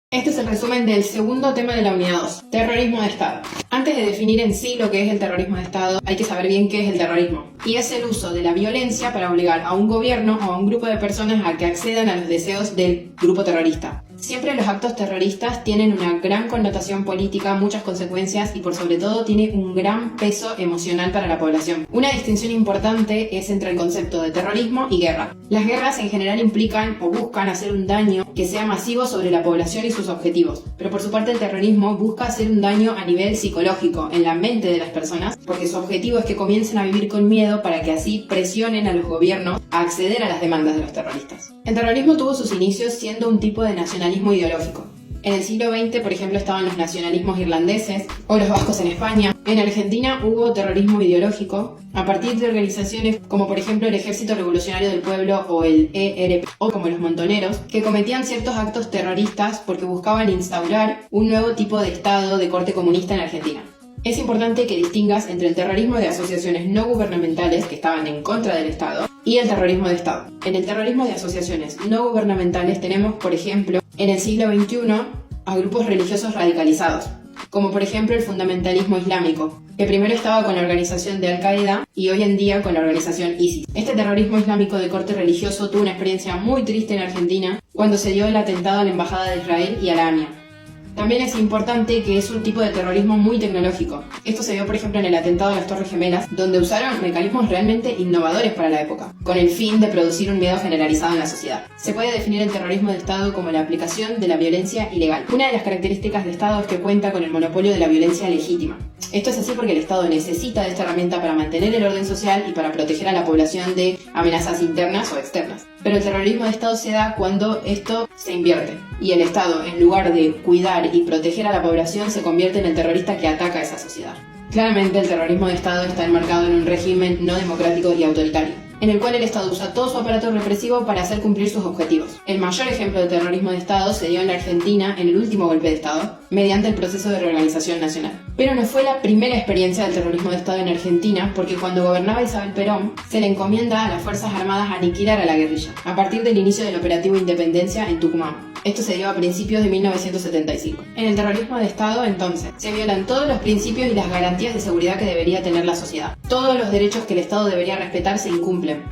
Este es el resumen del segundo tema de la unidad 2, terrorismo de Estado. Antes de definir en sí lo que es el terrorismo de Estado, hay que saber bien qué es el terrorismo. Y es el uso de la violencia para obligar a un gobierno o a un grupo de personas a que accedan a los deseos del grupo terrorista. Siempre los actos terroristas tienen una gran connotación política, muchas consecuencias y por sobre todo tiene un gran peso emocional para la población. Una distinción importante es entre el concepto de terrorismo y guerra. Las guerras en general implican o buscan hacer un daño que sea masivo sobre la población y sus objetivos, pero por su parte el terrorismo busca hacer un daño a nivel psicológico, en la mente de las personas, porque su objetivo es que comiencen a vivir con miedo para que así presionen a los gobiernos a acceder a las demandas de los terroristas. El terrorismo tuvo sus inicios siendo un tipo de nacionalismo ideológico. En el siglo XX, por ejemplo, estaban los nacionalismos irlandeses o los vascos en España. En Argentina hubo terrorismo ideológico a partir de organizaciones como por ejemplo el Ejército Revolucionario del Pueblo o el ERP o como los Montoneros, que cometían ciertos actos terroristas porque buscaban instaurar un nuevo tipo de Estado de corte comunista en Argentina. Es importante que distingas entre el terrorismo de asociaciones no gubernamentales que estaban en contra del Estado y el terrorismo de Estado. En el terrorismo de asociaciones no gubernamentales tenemos, por ejemplo, en el siglo XXI a grupos religiosos radicalizados, como por ejemplo el fundamentalismo islámico, que primero estaba con la organización de Al-Qaeda y hoy en día con la organización ISIS. Este terrorismo islámico de corte religioso tuvo una experiencia muy triste en Argentina cuando se dio el atentado a la Embajada de Israel y a la AMIA. También es importante que es un tipo de terrorismo muy tecnológico. Esto se vio, por ejemplo, en el atentado a las Torres Gemelas, donde usaron mecanismos realmente innovadores para la época, con el fin de producir un miedo generalizado en la sociedad. Se puede definir el terrorismo de Estado como la aplicación de la violencia ilegal. Una de las características de Estado es que cuenta con el monopolio de la violencia legítima. Esto es así porque el Estado necesita de esta herramienta para mantener el orden social y para proteger a la población de amenazas internas o externas. Pero el terrorismo de Estado se da cuando esto se invierte y el Estado, en lugar de cuidar y proteger a la población, se convierte en el terrorista que ataca a esa sociedad. Claramente el terrorismo de Estado está enmarcado en un régimen no democrático y autoritario, en el cual el Estado usa todo su aparato represivo para hacer cumplir sus objetivos. El mayor ejemplo de terrorismo de Estado se dio en la Argentina en el último golpe de Estado, mediante el proceso de reorganización nacional. Pero no fue la primera experiencia del terrorismo de Estado en Argentina, porque cuando gobernaba Isabel Perón, se le encomienda a las Fuerzas Armadas aniquilar a la guerrilla, a partir del inicio del operativo Independencia en Tucumán. Esto se dio a principios de 1975. En el terrorismo de Estado, entonces, se violan todos los principios y las garantías de seguridad que debería tener la sociedad. Todos los derechos que el Estado debería respetar se incumplen.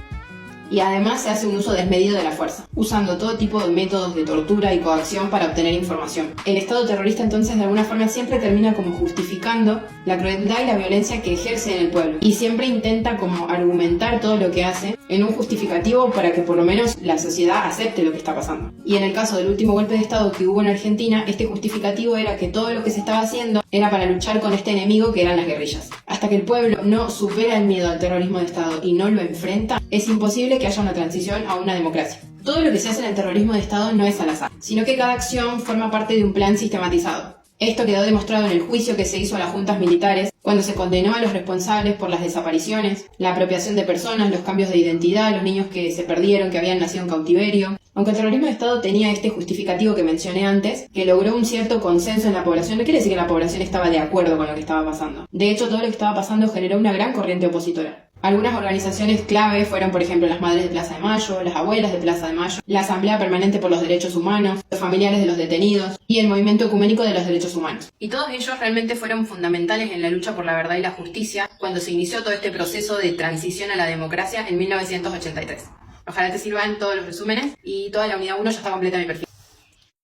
Y además se hace un uso desmedido de la fuerza, usando todo tipo de métodos de tortura y coacción para obtener información. El Estado terrorista entonces de alguna forma siempre termina como justificando la crueldad y la violencia que ejerce en el pueblo, y siempre intenta como argumentar todo lo que hace en un justificativo para que por lo menos la sociedad acepte lo que está pasando. Y en el caso del último golpe de Estado que hubo en Argentina, este justificativo era que todo lo que se estaba haciendo era para luchar con este enemigo que eran las guerrillas. Hasta que el pueblo no supera el miedo al terrorismo de Estado y no lo enfrenta, es imposible que haya una transición a una democracia. Todo lo que se hace en el terrorismo de Estado no es al azar, sino que cada acción forma parte de un plan sistematizado. Esto quedó demostrado en el juicio que se hizo a las juntas militares, cuando se condenó a los responsables por las desapariciones, la apropiación de personas, los cambios de identidad, los niños que se perdieron, que habían nacido en cautiverio. Aunque el terrorismo de Estado tenía este justificativo que mencioné antes, que logró un cierto consenso en la población, no quiere decir que la población estaba de acuerdo con lo que estaba pasando. De hecho, todo lo que estaba pasando generó una gran corriente opositora. Algunas organizaciones clave fueron, por ejemplo, las Madres de Plaza de Mayo, las Abuelas de Plaza de Mayo, la Asamblea Permanente por los Derechos Humanos, los familiares de los detenidos y el Movimiento Ecuménico de los Derechos Humanos. Y todos ellos realmente fueron fundamentales en la lucha por la verdad y la justicia cuando se inició todo este proceso de transición a la democracia en 1983. Ojalá te sirvan todos los resúmenes y toda la unidad 1 ya está completa en mi perfil.